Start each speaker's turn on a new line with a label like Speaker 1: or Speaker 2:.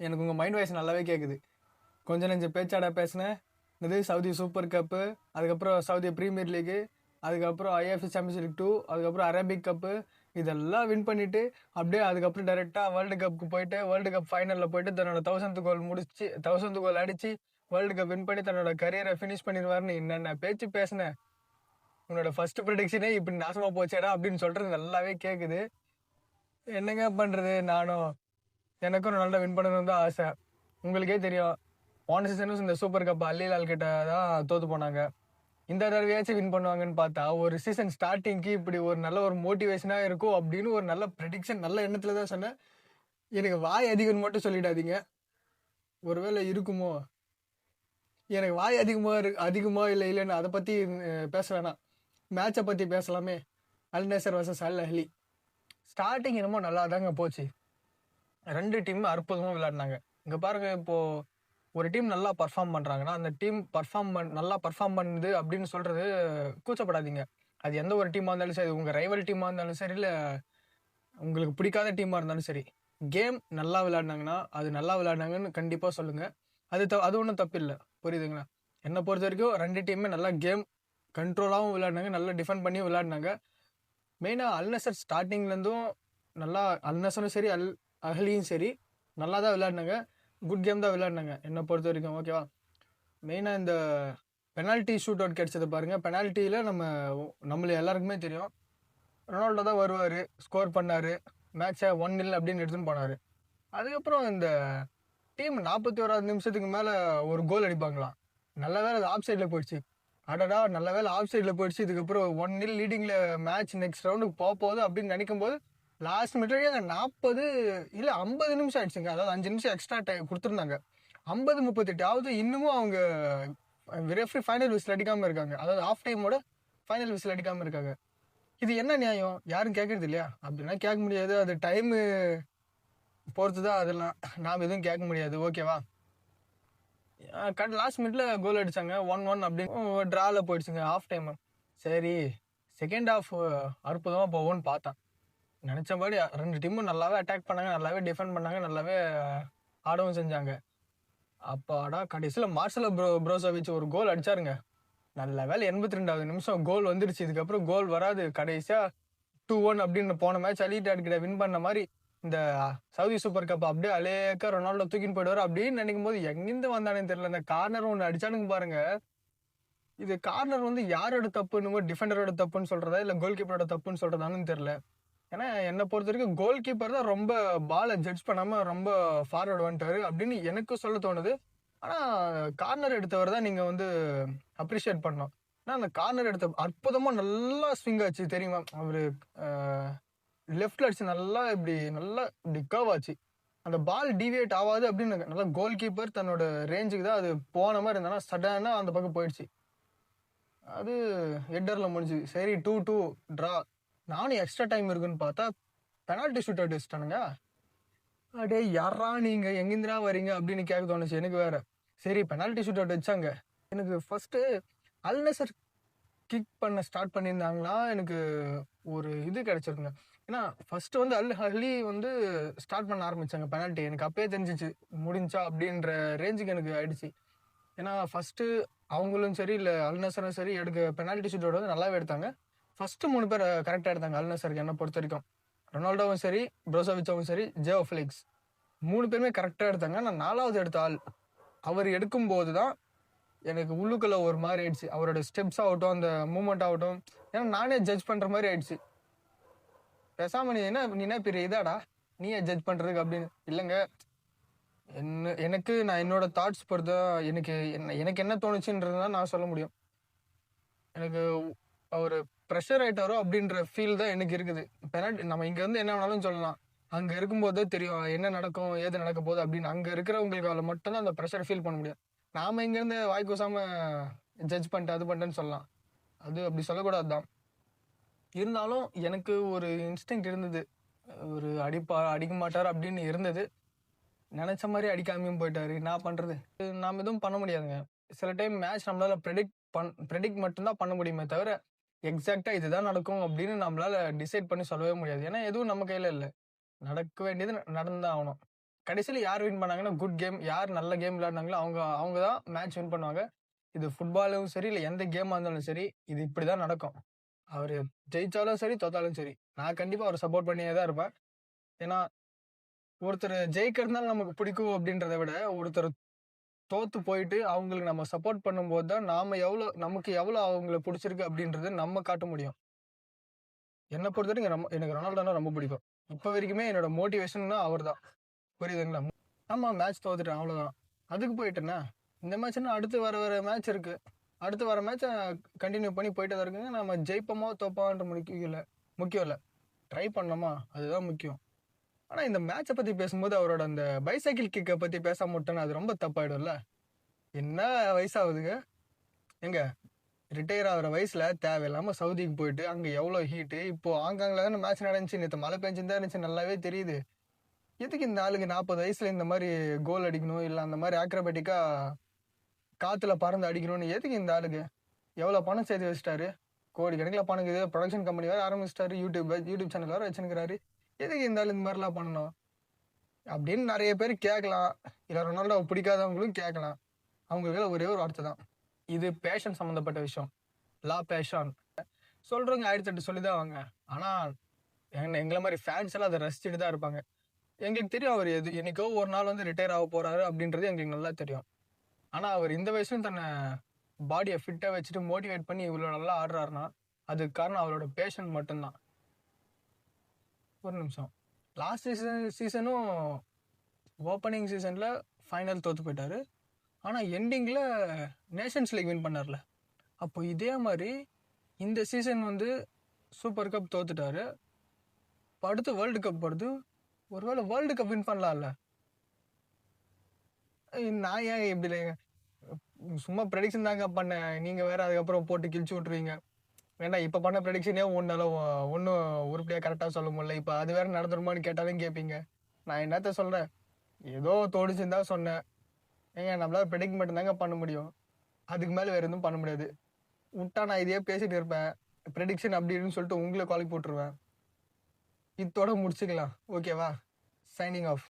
Speaker 1: எனக்கு உங்கள் mind voice நல்லாவே கேட்குது. கொஞ்சம் நெஞ்ச பேச்சாடா பேசினேன். இது சவுதி சூப்பர் கப்பு, அதுக்கப்புறம் சவுதி ப்ரீமியர் லீகு, அதுக்கப்புறம் ஐஎஃப்சி சாம்பியன்ஸ் லீக் 2, அதுக்கப்புறம் அரேபிக் கப்பு, இதெல்லாம் வின் பண்ணிட்டு அப்படியே அதுக்கப்புறம் டைரெக்டாக வேர்ல்டு கப்புக்கு போயிட்டு வேர்ல்டு கப் ஃபைனலில் போயிட்டு தன்னோட 1000th கோல் முடிச்சு 1000th கோல் அடித்து வேர்ல்டு கப் வின் பண்ணி தன்னோட கரியரை ஃபினிஷ் பண்ணிடுவார்னு என்னென்ன பேச்சு பேசினேன். உன்னோட ஃபர்ஸ்ட் ப்ரெடிக்ஷனே இப்படி நாசமாக போச்சேடா அப்படின்னு சொல்கிறது நல்லாவே கேட்குது. என்னங்க பண்ணுறது, எனக்கும் நல்லா வின் பண்ணணும்னு தான் ஆசை. உங்களுக்கே தெரியும், போன சீசனும் இந்த சூப்பர் கப் அல்லிலால் கிட்ட தான் தோத்து போனாங்க. இந்த தடவையாச்சும் வின் பண்ணுவாங்கன்னு பார்த்தா ஒரு சீசன் ஸ்டார்டிங்க்கு இப்படி ஒரு நல்ல ஒரு மோட்டிவேஷனாக இருக்கும் அப்படின்னு ஒரு நல்ல ப்ரெடிக்ஷன் நல்ல எண்ணத்தில் தான் சொன்னேன். எனக்கு வாய் அதிகம்னு மட்டும் சொல்லிடாதீங்க, ஒருவேளை இருக்குமோ. எனக்கு வாய் அதிகமோ இல்லைன்னு அதை பற்றி பேச வேணாம், மேட்சை பற்றி பேசலாமே. அல் நேசர் வர்சஸ் அல் அஹ்லி. ஸ்டார்டிங் என்னமோ நல்லா தாங்க போச்சு. 2 டீம் அற்புதமாக விளையாடினாங்க. இங்கே பாருங்க, இப்போது ஒரு டீம் நல்லா பர்ஃபார்ம் பண்ணுறாங்கன்னா அந்த டீம் நல்லா பர்ஃபார்ம் பண்ணுது அப்படின்னு சொல்கிறது கூச்சப்படாதீங்க. அது எந்த ஒரு டீமாக இருந்தாலும் சரி, உங்கள் ரைவல் டீமாக இருந்தாலும் சரி, இல்லை உங்களுக்கு பிடிக்காத டீமாக இருந்தாலும் சரி, கேம் நல்லா விளையாடினாங்கன்னா அது நல்லா விளையாடினாங்கன்னு கண்டிப்பாக சொல்லுங்கள். அது ஒன்றும் தப்பு இல்லை, புரியுதுங்களா? என்னை பொறுத்த வரைக்கும் 2 டீமே நல்லா கேம் கண்ட்ரோலாகவும் விளையாடினாங்க, நல்லா டிஃபெண்ட் பண்ணியும் விளையாடினாங்க. மெயினாக அல் நசர் ஸ்டார்டிங்லேருந்தும் நல்லா, அல் நசரும் சரி அல் அஹ்லியும் சரி நல்லா தான் விளையாடினாங்க, குட் கேம் தான் விளையாடினாங்க என்னை பொறுத்த வரைக்கும், ஓகேவா? மெயினாக இந்த பெனால்ட்டி ஷூட் அவுட் கிடச்சது பாருங்கள். பெனால்ட்டியில் நம்மள எல்லாருக்குமே தெரியும், ரொனால்டோ தான் வருவார், ஸ்கோர் பண்ணார், மேட்சை 1-0 அப்படின்னு எடுத்துன்னு போனார். அதுக்கப்புறம் இந்த டீம் 41வது நிமிஷத்துக்கு மேலே ஒரு கோல் அடிப்பாங்களாம். நல்ல வேலை அது ஆஃப் சைடில் போயிடுச்சு. அடடா, நல்ல வேலை ஆஃப் சைடில் போயிடுச்சு. இதுக்கப்புறம் 1-0 லீடிங்கில் மேட்ச் நெக்ஸ்ட் ரவுண்டுக்கு போகுது அப்படின்னு நினைக்கும் போது லாஸ்ட் மினிட்லேயே 40 இல்லை 50 நிமிஷம் ஆயிடுச்சுங்க. அதாவது 5 நிமிஷம் எக்ஸ்ட்ரா டைம் கொடுத்துருந்தாங்க. 50-38 ஆகுது, இன்னமும் அவங்க ரெஃப்ரி ஃபைனல் விசில் அடிக்காமல் இருக்காங்க. அதாவது ஆஃப் டைமோட ஃபைனல் விசில் அடிக்காமல் இருக்காங்க. இது என்ன நியாயம்? யாரும் கேட்கறது இல்லையா? அப்படின்னா கேட்க முடியாது, அது டைமு பொறுத்து தான். அதெல்லாம் நாம் எதுவும் கேட்க முடியாது, ஓகேவா? லாஸ்ட் மினிட்ல கோல் அடிச்சாங்க, 1-1 அப்படின்னு ட்ராவில் போயிடுச்சுங்க ஆஃப் டைம். சரி, செகண்ட் ஹாஃப் அற்புதமாக போகும்னு பார்த்தேன். நினச்சபடி 2 டீமும் நல்லாவே அட்டாக் பண்ணாங்க, நல்லாவே டிஃபெண்ட் பண்ணாங்க, நல்லாவே ஆடவும் செஞ்சாங்க. அப்பாடா, கடைசியில் மார்சலோ ப்ரோசோவிச் ஒரு கோல் அடிச்சாருங்க. நல்ல வேலை 82வது நிமிஷம் கோல் வந்துருச்சு. இதுக்கப்புறம் கோல் வராது. கடைசியாக 2-1 அப்படின்னு போன மேட்ச் அலிடாட் கிட்ட வின் பண்ண மாதிரி இந்த சவுதி சூப்பர் கப் அப்படியே அலேக்கா ரொனால்டோ தூக்கின்னு போயிடுவார் அப்படின்னு நினைக்கும் போது எங்கிருந்து வந்தானே தெரியல. இந்த கார்னர் ஒன்று அடிச்சானுங்க பாருங்க. இது கார்னர் யாரோட தப்புன்னு, டிஃபெண்டரோட தப்புன்னு சொல்றதா இல்லை கோல் கீப்பரோட தப்புன்னு சொல்றதான்னு தெரியல. ஏன்னா என்னை பொறுத்த வரைக்கும் கோல் கீப்பர் தான் ரொம்ப பாலை ஜட்ஜ் பண்ணாமல் ரொம்ப ஃபார்வர்டு வந்துட்டாரு அப்படின்னு எனக்கு சொல்ல தோணுது. ஆனால் கார்னர் எடுத்தவர் தான் நீங்கள் அப்ரிஷியேட் பண்ணோம். ஏன்னா அந்த கார்னர் எடுத்த அற்புதமாக நல்லா ஸ்விங் ஆச்சு தெரியுமா? அவர் லெஃப்ட்ல அடிச்சு நல்லா இப்படி கர்வ் ஆச்சு. அந்த பால் டிவியேட் ஆகாது அப்படின்னு நல்லா கோல் கீப்பர் தன்னோட ரேஞ்சுக்கு தான் அது போன மாதிரி இருந்தாலும் சடனாக அந்த பக்கம் போயிடுச்சு. அது ஹெட்டரில் முடிஞ்சு. சரி, 2-2 ட்ரா. நானும் எக்ஸ்ட்ரா டைம் இருக்குன்னு பார்த்தா பெனால்ட்டி ஷூட் அவுட் வச்சுட்டானுங்க. அடே யாரா நீங்கள் எங்கேருந்துடா வரீங்க அப்படின்னு கேட்க தோணுச்சு எனக்கு வேற. சரி, பெனால்ட்டி ஷூட் அவுட் வச்சாங்க. எனக்கு ஃபர்ஸ்ட்டு அல் நசர் கிக் பண்ண ஸ்டார்ட் பண்ணியிருந்தாங்களா எனக்கு ஒரு இது கிடச்சிருக்குங்க. ஏன்னா ஃபர்ஸ்ட் அல் அஹ்லி ஸ்டார்ட் பண்ண ஆரம்பித்தாங்க பெனால்ட்டி. எனக்கு அப்பயே தெரிஞ்சிச்சு முடிஞ்சா அப்படின்ற ரேஞ்சுக்கு எனக்கு ஆயிடுச்சு. ஏன்னா ஃபர்ஸ்ட்டு அவங்களும் சரி இல்லை அல் நசரும் சரி எடுக்க பெனால்ட்டி ஷூட் அவுட் நல்லாவே எடுத்தாங்க. ஃபர்ஸ்ட் 3 பேர் கரெக்டாக எடுத்தாங்க அல் நசருக்கு என்னை பொறுத்த வரைக்கும். ரொனால்டோவும் சரி, ப்ரோசோவிச்சும் சரி, ஜியோ ஃபெலிக்ஸ் 3 பேருமே கரெக்டாக எடுத்தாங்க. நான் 4வது எடுத்த ஆள் அவர் எடுக்கும்போது தான் எனக்கு உள்ளுக்குள்ள ஒரு மாதிரி ஆயிடுச்சு. அவரோட ஸ்டெப்ஸ் ஆகட்டும், அந்த மூமெண்ட் ஆகட்டும், ஏன்னா நானே ஜட்ஜ் பண்ணுற மாதிரி ஆயிடுச்சு. பேசாம நீ என்ன பெரிய இதாடா நீயே ஜட்ஜ் பண்ணுறதுக்கு அப்படின்னு. இல்லைங்க, நான் என்னோட தாட்ஸ் பொறுத்த எனக்கு என்ன தோணுச்சுன்றது தான் நான் சொல்ல முடியும். எனக்கு அவர் ப்ரெஷர் ஆகிட்டாரோ அப்படின்ற ஃபீல் தான் எனக்கு இருக்குது. பெனால்ட்டி நம்ம இங்கே என்ன வேணாலும் சொல்லலாம், அங்கே இருக்கும்போதே தெரியும் என்ன நடக்கும் ஏது நடக்க போகுது அப்படின்னு. அங்கே இருக்கிறவங்களுக்கு மட்டும்தான் அந்த ப்ரெஷர் ஃபீல் பண்ண முடியும். நாம் இங்கேருந்து வாய்க்கூசாம ஜட்ஜ் பண்ணிட்டு அது பண்ணிட்டேன்னு சொல்லலாம். அது அப்படி சொல்லக்கூடாது தான். இருந்தாலும் எனக்கு ஒரு இன்ஸ்டிங்க்ட் இருந்தது, ஒரு அடிக்க மாட்டார் அப்படின்னு இருந்தது. நினச்ச மாதிரி அடிக்காமையும் போயிட்டாரு. என்ன பண்ணுறது, நாம் எதுவும் பண்ண முடியாதுங்க. சில டைம் மேட்ச் நம்மளால் ப்ரெடிக்ட் மட்டும்தான் பண்ண முடியுமே தவிர எக்ஸாக்டாக இதுதான் நடக்கும் அப்படின்னு நம்மளால் டிசைட் பண்ணி சொல்லவே முடியாது. ஏன்னா எதுவும் நம்ம கையில் இல்லை, நடக்க வேண்டியது நடந்துதான் ஆகணும். கடைசியில் யார் வின் பண்ணாங்கன்னா குட் கேம், யார் நல்ல கேம் விளையாடினாங்களோ அவங்க தான் மேட்ச் வின் பண்ணுவாங்க. இது ஃபுட்பாலும் சரி, இல்லை எந்த கேமாக இருந்தாலும் சரி, இது இப்படி தான் நடக்கும். அவர் ஜெயிச்சாலும் சரி, தோத்தாலும் சரி, நான் கண்டிப்பாக அவரை சப்போர்ட் பண்ணியே தான் இருப்பேன். ஏன்னா ஒருத்தர் ஜெயிக்கிறதுனால நமக்கு பிடிக்கும் அப்படின்றத விட, ஒருத்தர் தோத்து போயிட்டு அவங்களுக்கு நம்ம சப்போர்ட் பண்ணும்போது தான் நமக்கு எவ்வளோ அவங்கள பிடிச்சிருக்கு அப்படின்றத நம்ம காட்ட முடியும். என்னை பொறுத்த வரைக்கும் எனக்கு ரொனால்டோனா ரொம்ப பிடிக்கும். இப்போ வரைக்குமே என்னோட மோட்டிவேஷன்னா அவர் தான். புரியுதுங்களா? ஆமாம், மேட்ச் தோத்துட்டேன் அவ்வளோதான். அதுக்கு போயிட்டேன்னா இந்த மேட்ச்னா அடுத்து வர மேட்ச் இருக்கு. அடுத்து வர மேட்சை கண்டினியூ பண்ணி போயிட்டு தான் இருக்குங்க. நம்ம ஜெயிப்போமா தோப்பான்ற முக்கியம் இல்லை, ட்ரை பண்ணோமா அதுதான் முக்கியம். ஆனால் இந்த மேட்சை பற்றி பேசும்போது அவரோட அந்த பைசைக்கிள் கிக்கை பற்றி பேசாம விட்டோன்னா அது ரொம்ப தப்பாயிடும்ல. என்ன வயசாகுதுங்க எங்க ரிட்டையர் ஆகிற வயசுல தேவையில்லாம சவுதிக்கு போயிட்டு அங்க எவ்வளவு ஹீட்டு. இப்போ ஆங்காங்கில் தானே மேட்ச் நடந்துச்சு, நேற்று மழை பெஞ்சுதான் இருந்துச்சு, நல்லாவே தெரியுது. எதுக்கு இந்த ஆளுக்கு 40 வயசுல இந்த மாதிரி கோல் அடிக்கணும், இல்லை அந்த மாதிரி ஆக்ரோபேட்டிக்கா காத்துல பறந்து அடிக்கணும்னு எதுக்கு இந்த ஆளுக்கு? எவ்வளவு பணம் சேர்த்து வச்சிட்டாரு, கோடி கணக்கில் பணம் இருக்குது, ப்ரொடக்ஷன் கம்பெனி வேற ஆரம்பிச்சிட்டாரு, யூடியூப் சேனல் வேற வச்சுருக்கிறாரு. எதுக்கு இந்த ஆளு இந்த மாதிரிலாம் பண்ணணும் அப்படின்னு நிறைய பேர் கேட்கலாம். இல்லை ரொனால்டோ பிடிக்காதவங்களும் கேட்கலாம். அவங்களுக்கு ஒரே ஒரு வார்த்தை தான், இது பேஷன் சம்மந்தப்பட்ட விஷயம். லா பேஷன் சொல்றவங்க 1008 சொல்லிதான் அவங்க. ஆனா எங்களை மாதிரி ஃபேன்ஸ் எல்லாம் அதை ரசிச்சுட்டு தான் இருப்பாங்க. எங்களுக்கு தெரியும் அவர் என்னைக்கோ ஒரு நாள் வந்து ரிட்டையர் ஆக போறாரு அப்படின்றது எங்களுக்கு நல்லா தெரியும். ஆனா அவர் இந்த வயசுல தன்னை பாடியை ஃபிட்டா வச்சுட்டு மோட்டிவேட் பண்ணி இவ்வளவு நல்லா ஆடுறாருன்னா அதுக்கு காரணம் அவரோட பேஷன் மட்டும்தான். ஒரு நிமிஷம், லாஸ்ட் சீசனும் ஓப்பனிங் சீசன்ல ஃபைனல் தோத்து போயிட்டாரு. ஆனா எண்டிங்ல நேஷன்ஸ் லீக் வின் பண்ணார்ல. அப்போ இதே மாதிரி இந்த சீசன் வந்து சூப்பர் கப் தோத்துட்டாரு, அடுத்து வேர்ல்டு கப் வருது, ஒருவேளை வேர்ல்டு கப் வின் பண்ணலாம்ல. நான் ஏன் இப்படி சும்மா ப்ரெடிக்ஷன் தாங்க பண்ணேன், நீங்க வேற அதுக்கப்புறம் போட்டு கிழிச்சு விட்டுருவீங்க. வேண்டாம், இப்போ பண்ண ப்ரெடிக்ஷனே ஒன்றும் உருப்படியாக கரெக்டாக சொல்ல முடியல, இப்போ அது வேற நடந்துருமான்னு கேட்டாலும் கேட்பீங்க. நான் என்னத்த சொல்கிறேன், ஏதோ தோணுச்சுன்னு தான் சொன்னேன். ஏங்க நம்மளால ப்ரெடிக்ட் மட்டும்தாங்க பண்ண முடியும், அதுக்கு மேலே வேறு எதுவும் பண்ண முடியாது. விட்டா நான் இதையே பேசிட்டு இருப்பேன், ப்ரெடிக்ஷன் அப்படின்னு சொல்லிட்டு உங்களை காலி போட்டுருவேன். இதோட முடிச்சுக்கலாம், ஓகேவா? Signing off.